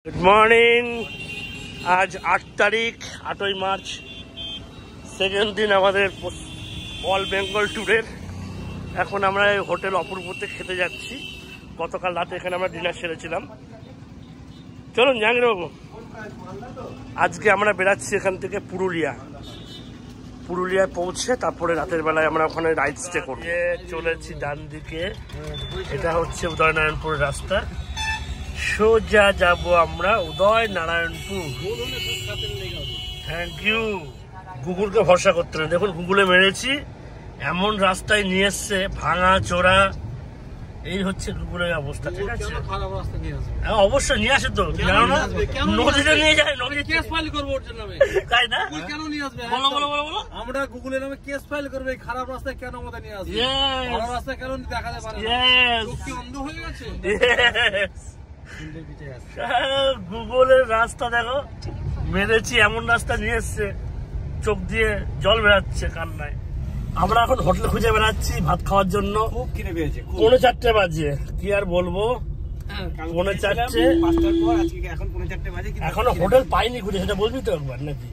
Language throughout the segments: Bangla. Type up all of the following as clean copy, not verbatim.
Good morning. আজ 8 তারিখ, 8ই মার্চ, সেকেন্ড দিন আমাদের অল বেঙ্গল ট্যুরের। এখন আমরা হোটেল অপূর্বতে খেতে যাচ্ছি। গতকাল রাতে এখানে আমরা ডিনার সেরেছিলাম। চলুন জাহাঙ্গীরবাবু, আজকে আমরা বেরাচ্ছি এখান থেকে পুরুলিয়ায় পৌঁছে তারপরে রাতের বেলায় আমরা ওখানে রাইড স্টে করব। চলেছি ডান দিকে, এটা হচ্ছে উদয়নারায়ণপুর রাস্তা। সোজা যাব আমরা উদয়নারায়ণপুর। Thank you. গুগলকে ভরসা করতে না, দেখুন গুগলে মেরেছি, এমন রাস্তায় নিয়ে এসছে, ভাঙা চোরা। এই হচ্ছে গুগলের অবস্থা। ঠিক আছে, অবশ্যই নিয়ে আসে তো, নদীতে নিয়ে যায়, তাই না? বলো বলো বলো বলো। আমরা গুগলের নামে কেস ফাইল করবে, খারাপ রাস্তায় কেন আমাদের নিয়ে আসবে, ভালো রাস্তায় কেন দেখাতে পারে না? কি অন্ধ হয়ে গেছে? গুগলের রাস্তা দেখো মেরেছি, এমন রাস্তা নিয়ে এসছে, চোখ দিয়ে জল বেরাচ্ছে কান্নায়। আমরা এখন হোটেল খুঁজে বেড়াচ্ছি ভাত খাওয়ার জন্য। খুব কিনে পেয়েছে, 4:45 বাজে, কি আর বলবো, 4:45 এখন 4:45 বাজে, এখনো হোটেল পাইনি খুঁজে। সেটা বলবি তো একবার নাকি?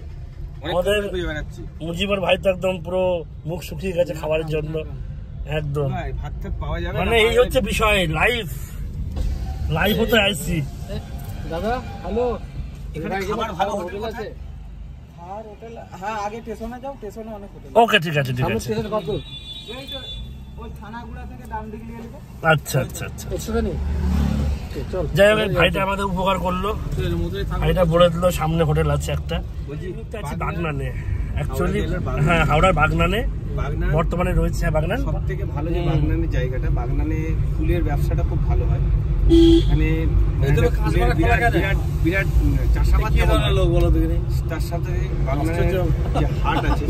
আমাদের মুজিবর ভাই তো একদম পুরো মুখ শুকিয়ে গেছে খাবারের জন্য, একদম। ভাত পাওয়া যাবে মানে এই হচ্ছে বিষয়, লাইফ হতে আইসি। দাদা হ্যালো, এখানে খাবার ভালো হোটেল আছে? আর হোটেল, হ্যাঁ আগে স্টেশনে যাও, স্টেশনে অনেক হোটেল। ওকে ঠিক আছে ঠিক আছে। স্টেশন কত? এই তো ওই থানাগুলা থেকে ডান দিকে নিয়ে নেবে। আচ্ছা আচ্ছা আচ্ছা, স্টেশনে চল। যাই হোক, ভাইটা আমাদের উপকার করলো, ভাইটা বলে দিল সামনে হোটেল আছে একটা। বাগনানে, অ্যাকচুয়ালি হ্যাঁ হাওড়ার বাগনানে বর্তমানে রয়েছে। বাগনান সব থেকে ভালো যে বাগনানের জায়গাটা, বাগনানে ফুলের ব্যবসাটা খুব ভালো হয়। এখানে বিরাট চাষাবাদ, তার সাথে বাগনানের যে হাট আছে।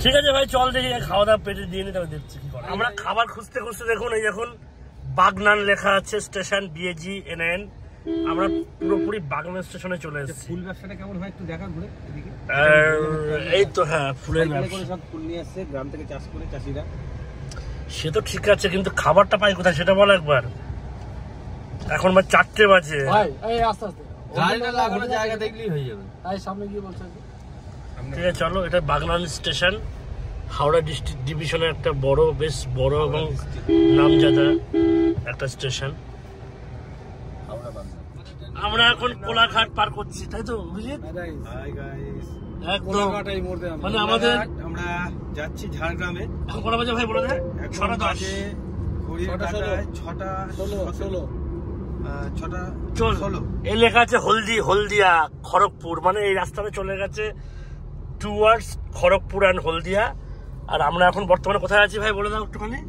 ঠিক আছে ভাই, চল দেখি খাওয়া দাওয়া পেটে দিয়ে নিতে, দেখছি কি করে। আমরা খাবার খুঁজতে খুঁজতে দেখুন এই এখন বাগনান লেখা আছে, স্টেশন BAGNAN। আমরা পুরোপুরি বাগনান স্টেশনে চলে এসেছি। ফুল ব্যবসাটা কেমন হয় একটু দেখা ঘুরে এদিকে। এই তো হ্যাঁ, ফুলের ব্যবসা, সব ফুল নিয়ে আসছে গ্রাম থেকে, চাষ করে চাষিরা। সে তো ঠিক আছে, কিন্তু খাবারটা পাই কোথায় সেটা বলো একবার। এখন 4টে বাজে। আস্তে আস্তে জায়গা দেখলেই হয়ে যাবে। সামনে গিয়ে বলছে ঠিক আছে চলো। এটা বাগনান স্টেশন, হাওড়া ডিস্ট্রিক্ট ডিভিশনের একটা বড়, বেশ বড় এবং নামজাদা একটা স্টেশন। আমরা এখন কোলাঘাট পার করছি, তাই তো অভিজিৎ? একদম, মানে আমাদের আমরা যাচ্ছি ঝাড়গ্রামে। এখন কটা বাজে ভাই বলে দেয়? 6:10। এই লেখা আছে হলদিয়া খড়গপুর, মানে এই রাস্তাটা চলে গেছে টুয়ার্ডস খড়গপুর অ্যান্ড হলদিয়া। আর আমরা এখন বর্তমানে কোথায় আছি ভাই বলে দাও একটুখানি।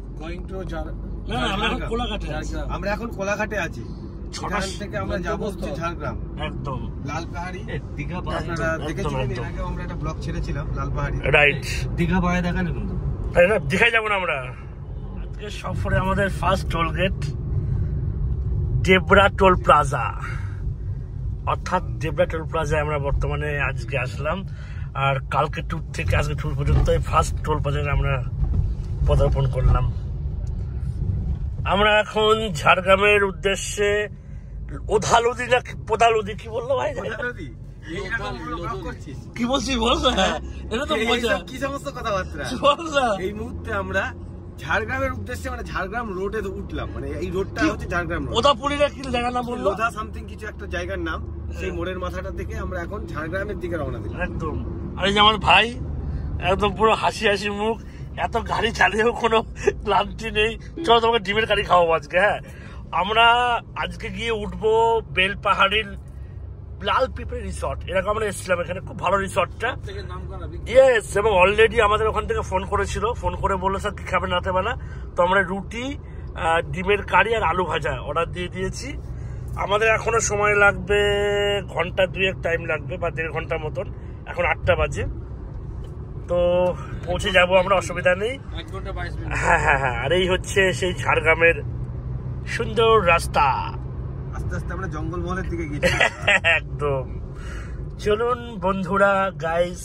আমরা এখন কোলাঘাটে আছি। এখান থেকে আমরা যাবো ঝাড়গ্রাম, একদম লালপাহাড়ি, দীঘা। আপনারা দেখেছিলেন এর আগে আমরা একটা ব্লগ ছেড়েছিলাম লালপাহাড়ি, রাইট? দীঘা পাড়ায় দেখানো, কিন্তু তাই না, দীঘায় যাবো না আমরা। আজকে সফরে আমাদের first toll gate Debra toll plaza, অর্থাৎ ডেবরা টোল প্লাজায় আমরা বর্তমানে আজকে আসলাম। আর কালকে ট্যুর থেকে আজকে ট্যুর পর্যন্ত ফার্স্ট টোল প্লাজায় আমরা পদার্পণ করলাম। আমরা এখন ঝাড়গ্রামের উদ্দেশ্যে ওধালদি না পোদালদি, কি বললো ভাই? কি বলছি বল, এটা তো কি সমস্ত কথাবার্তা। এই মুহূর্তে আমরা ঝাড়গ্রামের উদ্দেশ্যে, মানে ঝাড়গ্রাম রোডে উঠলাম, মানে এই রোডটা হচ্ছে ঝাড়গ্রাম রোড। ওদাপুরিরা কি জায়গার নাম বললো? ওধা সামথিং কিছু একটা জায়গার নাম। সেই মোড়ের মাথাটা থেকে আমরা এখন ঝাড়গ্রামের দিকে রওনা দিলাম একদম। আর এই যে আমার ভাই, একদম পুরো হাসি হাসি মুখ, এত গাড়ি চালিয়েও কোনো ক্লান্তি নেই। চলো তোমাকে ডিমের কারি খাওয়াবো আজকে। হ্যাঁ, আমরা আজকে গিয়ে উঠবো বেলপাহাড়ির লাল পিঁপড়ে রিসর্ট। এরকম আমরা এসেছিলাম, এখানে খুব ভালো রিসর্টটা। ইয়েস, এবং অলরেডি আমাদের ওখান থেকে ফোন করেছিল, ফোন করে বললো স্যার কি খাবেন রাতেবেলা। তো আমরা রুটি, ডিমের কারি আর আলু ভাজা অর্ডার দিয়ে দিয়েছি। আমাদের এখনো সময় লাগবে, ঘন্টা 2-1 টাইম লাগবে, বা 1.5 ঘন্টার মতন। এখন 8টা বাজে, তো পৌঁছে যাবো আমরা, অসুবিধা নেই। হ্যাঁ হ্যাঁ হ্যাঁ। আর এই হচ্ছে সেই ঝাড়গ্রামের সুন্দর রাস্তা। আস্তে আস্তে আমরা জঙ্গল মহলের দিকে গেছি একদম। চলুন বন্ধুরা, গাইস,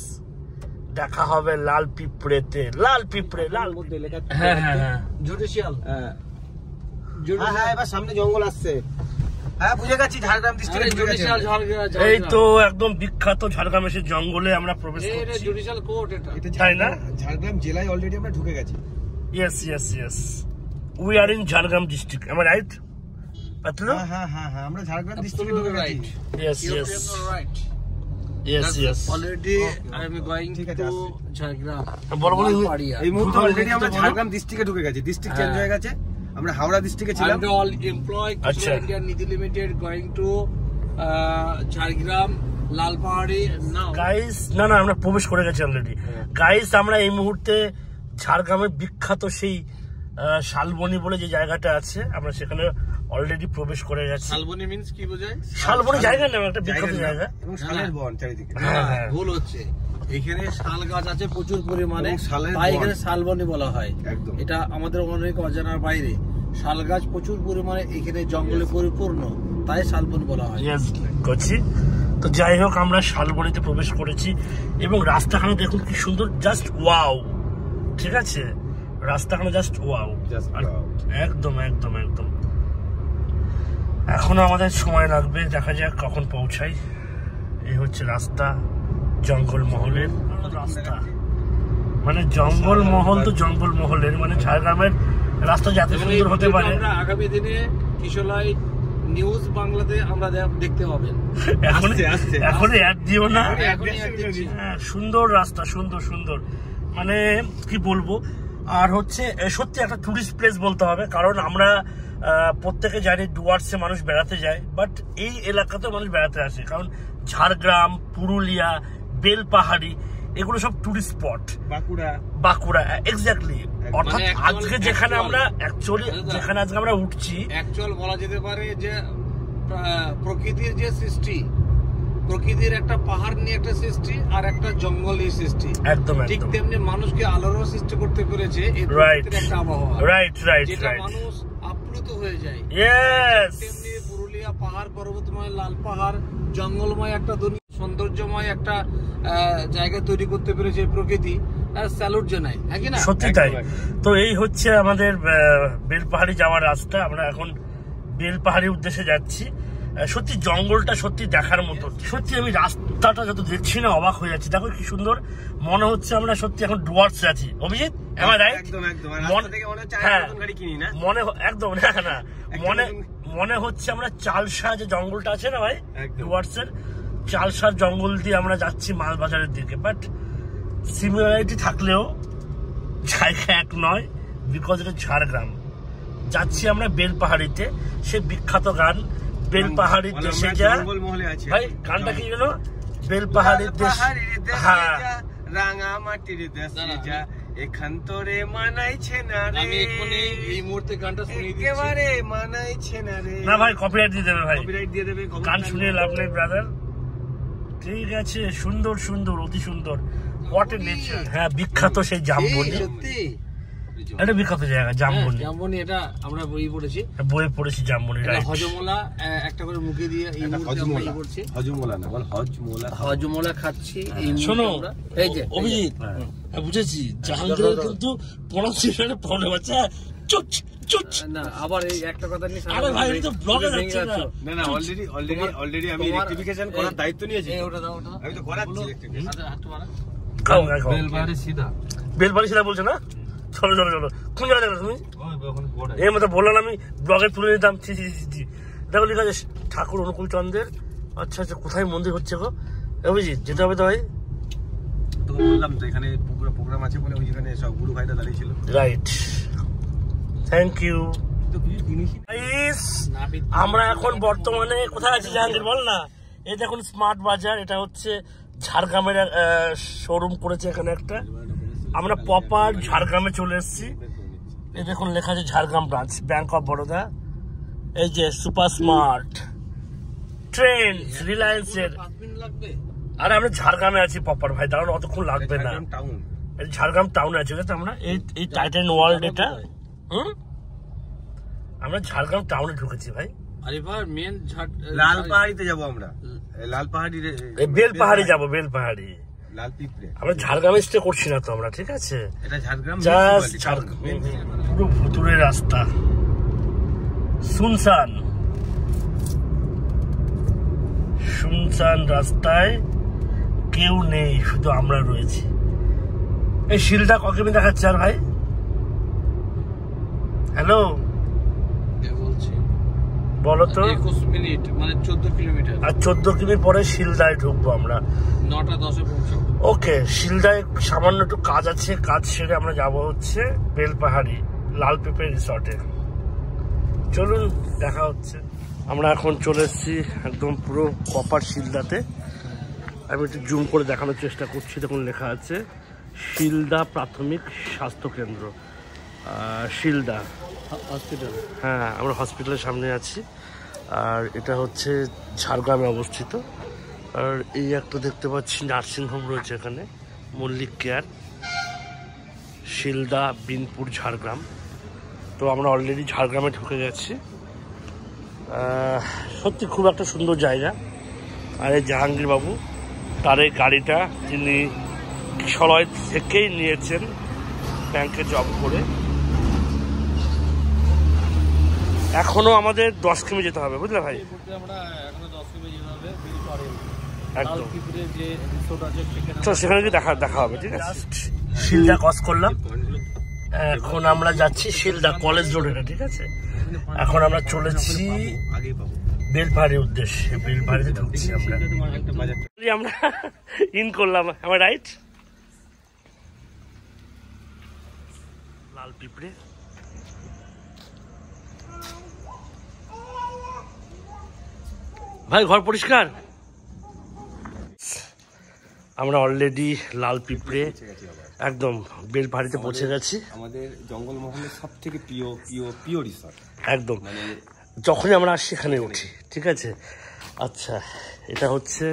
দেখা হবে লাল পিঁপড়েতে। লাল পিঁপড়ে, লাল, হ্যাঁ হ্যাঁ হ্যাঁ, জুডিশিয়াল। হ্যাঁ, এবার সামনে জঙ্গল আসছে। হ্যাঁ বুঝে গেছি, ঝাড়গ্রাম ডিস্ট্রিক্ট ঢুকে গেছি। এই তো একদম বিখ্যাত ঝাড়গ্রামের সেই জঙ্গলে আমরা প্রবেশ করছি। জুডিশিয়াল কোর্ট এটা, তাই না? ঝাড়গ্রাম জেলায় অলরেডি আমরা ঢুকে গেছি। Yes, yes, yes. We are in Jhargram district. Am I right? Patlu? হ্যাঁ আমরা ঝাড়গ্রাম ডিস্ট্রিক্টে ঢুকে গেছি। Yes, yes. Right. Yes, yes. Already I am going to Jhargram. এই মুহূর্তে অলরেডি আমরা ঝাড়গ্রাম ডিস্ট্রিক্টে ঢুকে গেছি। ডিস্ট্রিক্ট চেঞ্জ হয়ে গেছে, আমরা হাওড়া ডিস্ট্রিক্টে ছিলাম। And all employee India Nidhi Limited going to Jhargram লালপাহাড়ি now. Guys, না আমরা প্রবেশ করে গেছি অলরেডি। Guys, আমরা এই মুহূর্তে ঝাড়গ্রামের বিখ্যাত সেই শালবনি বলে যে জায়গাটা আছে, আমরা সেখানে অলরেডি প্রবেশ করে গেছি। শালবনি মিন্স কি বোঝায়? শালবনি জায়গা না, একটা বিখ্যাত জায়গা। এবং শালের বন চারিদিকে। হ্যাঁ, ভুল হচ্ছে। এখানে শাল গাছ আছে প্রচুর পরিমাণে, তাই এখানে শালবনি বলা হয়। একদম, এটা আমাদের অনেক অজানার বাইরে। শাল গাছ প্রচুর পরিমাণে এখানে জঙ্গলে পরিপূর্ণ, তাই শালবনি বলা হয়। করছি তো যাই হোক, আমরা শালবনিতে প্রবেশ করেছি এবং রাস্তাখানে দেখুন কি সুন্দর, জাস্ট ওয়াও। ঠিক আছে, রাস্তাখানে জাস্ট ওয়াও, একদম একদম একদম। এখনো আমাদের সময় লাগবে, দেখা যাক কখন পৌঁছাই। এই হচ্ছে রাস্তা, জঙ্গল মহলের রাস্তা, মানে জঙ্গল মহল তো জঙ্গল মহলের, মানে ঝাড়গ্রামের রাস্তা যত সুন্দর হতে পারে। আগামী দিনে কিশোলাই নিউজ বাংলাতে আমরা দেখতে পাবেন। এখন অ্যাড দিও না, সুন্দর রাস্তা, সুন্দর সুন্দর, মানে কি বলবো। আর হচ্ছে সত্যি একটা টুরিস্ট প্লেস বলতে হবে, কারণ আমরা প্রত্যেকে জানি ডুয়ার্সে মানুষ বেড়াতে যায়, বাট এই এলাকাতেও মানুষ বেড়াতে আসে, কারণ ঝাড়গ্রাম, পুরুলিয়া, বেলপাহাড়ি এগুলো সব টুরিস্ট স্পট। বাঁকুড়া এক্স্যাক্টলি। অর্থাৎ আজকে যেখানে আমরা যেখানে আজকে আমরা উঠছি, অ্যাকচুয়াল বলা যেতে পারে যে প্রকৃতির যে সৃষ্টি, প্রকৃতির একটা পাহাড় নিয়ে একটা সৃষ্টি আর একটা জঙ্গলের সৃষ্টি, একদম ঠিক তেমনি মানুষকে আলোরও সৃষ্টি করতে পেরেছে এই একটা আবহাওয়া। রাইট, যেটা মানুষ আপ্লুত হয়ে যায়। তেমনি পুরুলিয়া পাহাড় পর্বতময়, লাল পাহাড়, জঙ্গলময় একটা সৌন্দর্যময় একটা জায়গা তৈরি করতে পেরেছে প্রকৃতি, স্যালুট জানাই। সত্যি তাই। তো এই হচ্ছে আমাদের বেলপাহাড়ি যাওয়ার রাস্তা। আমরা এখন বেলপাহাড়ির উদ্দেশ্যে যাচ্ছি। সত্যি জঙ্গলটা সত্যি দেখার মতো। সত্যি আমি রাস্তাটা যত দেখছি না অবাক হয়ে যাচ্ছি। দেখো কি সুন্দর, মনে হচ্ছে আমরা সত্যি এখন ডুয়ার্সে আছি। Abhijit, am I right? হ্যাঁ, মনে একদম না মনে হচ্ছে আমরা চালসা যে জঙ্গলটা আছে না ভাই, ডুয়ার্সের চালসার জঙ্গল দিয়ে আমরা যাচ্ছি মালবাজারের দিকে। বাট সিমিলারিটি থাকলেও জায়গা এক নয়, বিকজ এটা ঝাড়গ্রাম। যাচ্ছি আমরা বেলপাহাড়িতে, সে বিখ্যাত গান বেলপাহাড়ির দেশে যা। ভাই গানটা কি জানো? বেলপাহাড়ির দেশে, হ্যাঁ, রাঙা মাটির দেশে যা, এখান তোরে মানাইছে না রে। আমি এই মুহূর্তে গানটা শুনিয়ে দিচ্ছি, একেবারে মানাইছে না রে। না ভাই, কপিরাইট দিয়ে দেবে ভাই, কপিরাইট দিয়ে দেবে। গান শুনিয়ে লাভ নেই ব্রাদার। ঠিক আছে, সুন্দর সুন্দর, অতি সুন্দর, হোয়াট এ নেচার। হ্যাঁ, বিখ্যাত সেই জামবনি, সত্যি এটা বিখ্যাত জায়গা জামবনি। জামবনি এটা আমরা বইয়ে পড়েছি জামবনি। হজমোলা একটা করে মুখে দিয়ে এই মুহূর্তে করছি। হজমোলা না বল, হজমোলা খাচ্ছি। শোনো এই যে অভিজিৎ, বুঝেছি জাহাঙ্গীরের কিন্তু প্রনাউন্সিয়েশনে প্রবলেম আছে। না আবার এই একটা কথা নিয়ে, আরে ভাই আমি তো ব্লগে যাচ্ছি না। না অলরেডি আমি রেকটিফিকেশন করার দায়িত্ব নিয়েছি। ওটা দাও, আমি তো করাচ্ছি রেকটিফিকেশন। হাত মারা খাও। বেলবাড়ি সিধা বলছে না? চলো কোন জায়গা দেখো তুমি? এই মতো বললাম আমি ব্লগে তুলে নিতাম। দেখো লেখা আছে ঠাকুর অনুকূল চন্দ্রের। আচ্ছা, কোথায় মন্দির হচ্ছে গো? অভিজিৎ, যেতে হবে তো ভাই। তো বললাম তো এখানে প্রোগ্রাম আছে বলে ওইখানে সব গুরু ভাইরা দাঁড়িয়ে ছিল। Right, thank you. আমরা এখন বর্তমানে কোথায় আছি জাহাঙ্গীর বল না? এই দেখুন স্মার্ট বাজার, এটা হচ্ছে ঝাড়গ্রামের শোরুম করেছে এখানে একটা। আমরা প্রপার ঝাড়গ্রামে চলে এসেছি। এই দেখুন লেখা আছে Jhargram branch, bank of Baroda. এই যে সুপার স্মার্ট ট্রেন্ডস, রিলায়েন্সের। আরে আমরা ঝাড়গ্রামে আছি প্রপার ভাই, দাঁড়ানো অতক্ষণ লাগবে না। ঝাড়গ্রাম টাউনে আছি তো আমরা। এই টাইটান ওয়ার্ল্ড এটা, আমরা ঝাড়গ্রাম টাউনে ঢুকেছি ভাই। লালপাহাড়িতে যাবো আমরা, বেলপাহাড়ি যাবো, বেলপাহাড়ি। আমরা ঝাড়গ্রামে স্টে করছি না তো আমরা, ঠিক আছে? পুরো ভুতুরে রাস্তা, সুনসান। শুনশান রাস্তায়, কেউ নেই, শুধু আমরা রয়েছি। এই শিলটা কতদিন দেখাচ্ছে আর ভাই? হ্যালো বলো তো। 21 মিনিট মানে 14 কিলোমিটার। আর 14 কিমি পরে শিলদায় ঢুকবো আমরা, 9টা 10-এ পৌঁছাবো। ওকে, শিলদায় সামান্য একটু কাজ আছে, কাজ সেরে আমরা যাব হচ্ছে বেলপাহাড়ি লাল পেঁপে রিসর্টে। চলুন দেখা হচ্ছে। আমরা এখন চলে এসেছি একদম পুরো প্রপার শিলদাতে। আমি একটু জুম করে দেখানোর চেষ্টা করছি। দেখুন লেখা আছে শিলদা প্রাথমিক স্বাস্থ্য কেন্দ্র, শিলদা হসপিটাল। হ্যাঁ, আমরা হসপিটালের সামনে আছি। আর এটা হচ্ছে ঝাড়গ্রামে অবস্থিত। আর এই একটা দেখতে পাচ্ছি নার্সিংহোম রয়েছে এখানে, মল্লিক কেয়ার, শিলদা বিনপুর ঝাড়গ্রাম। তো আমরা অলরেডি ঝাড়গ্রামে ঢুকে গেছি। সত্যি খুব একটা সুন্দর জায়গা। আর এই জাহাঙ্গীর বাবু, তার এই গাড়িটা তিনি কিশলয় থেকেই নিয়েছেন ব্যাংকে জব করে। এখনো আমাদের 10 কিমি যেতে হবে, বুঝলে ভাই? একদম, সেখানে কি দেখা হবে। ঠিক আছে, শিলদা ক্রস করলাম, এখন আমরা যাচ্ছি শিলদা কলেজ রোডে। ঠিক আছে, এখন আমরা চলেছি বেলপাহাড়ির উদ্দেশ্যে। বেলপাহাড়িতে ঢুকছি আমরা ইন করলাম, আমার রাইট। লাল পিঁপড়ে, ভাই ঘর পরিষ্কার। আমরা অলরেডি লাল পিঁপড়ে একদম বেলপাহাড়িতে পৌঁছে গেছি। আমাদের জঙ্গলমহলের সব থেকে প্রিয় রিসর্ট একদম। যখনই আমরা আসি এখানে উঠি। ঠিক আছে, আচ্ছা এটা হচ্ছে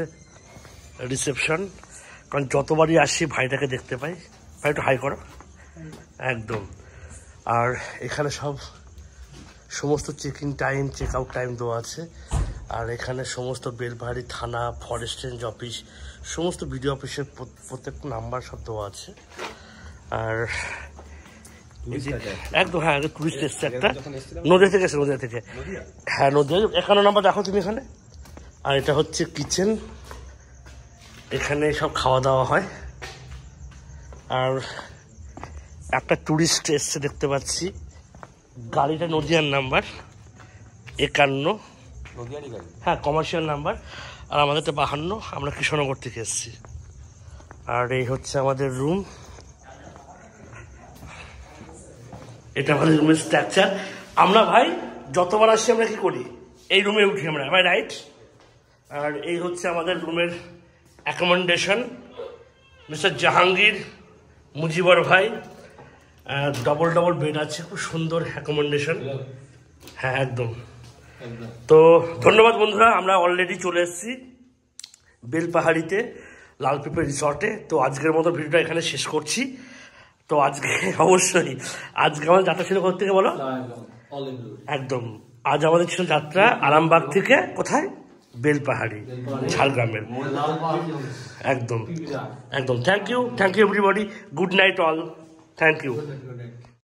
রিসেপশন। কারণ যতবারই আসি ভাইটাকে দেখতে পাই। ভাই একটু হাই করো। একদম। আর এখানে সমস্ত checking time, check out time দেওয়া আছে। আর এখানে সমস্ত বেলপাহাড়ি থানা, ফরেস্ট রেঞ্জ অফিস, সমস্ত বিডিও অফিসের প্রত্যেকটা নাম্বার সব দেওয়া আছে। আর একদম, হ্যাঁ টুরিস্ট এসছে একটা, নদীয়া থেকে এসে, নদীয়া থেকে। হ্যাঁ নদীয়া, 51 নাম্বার দেখো তুমি এখানে। আর এটা হচ্ছে কিচেন, এখানে সব খাওয়া দাওয়া হয়। আর একটা টুরিস্ট এসছে দেখতে পাচ্ছি, গাড়িটা নদীয়ার নাম্বার 51, হ্যাঁ কমার্শিয়াল নাম্বার। আর আমাদেরটা 52, আমরা কৃষ্ণনগর থেকে এসেছি। আর এই হচ্ছে আমাদের রুম, এটা আমাদের রুমের স্ট্রাকচার। আমরা ভাই যতবার আসি আমরা কি করি, এই রুমে উঠি আমরা, ভাই রাইট। আর এই হচ্ছে আমাদের রুমের অ্যাকোমোডেশন, মিস্টার জাহাঙ্গীর, মুজিবর ভাই। ডবল বেড আছে, খুব সুন্দর অ্যাকোমোডেশন। হ্যাঁ একদম। তো ধন্যবাদ বন্ধুরা, আমরা অলরেডি চলে এসেছি বেলপাহাড়িতে লাল পিঁপড়ে রিসর্টে। তো আজকের মতো ভিডিওটা এখানে শেষ করছি। তো আজকে অবশ্যই আজকে আমাদের যাত্রা ছিল কোথা থেকে বলো? একদম, আজ আমাদের ছিল যাত্রা আরামবাগ থেকে কোথায়? বেলপাহাড়ি, ঝাড়গ্রামের। একদম একদম। Thank you everybody. Good night all. Thank you.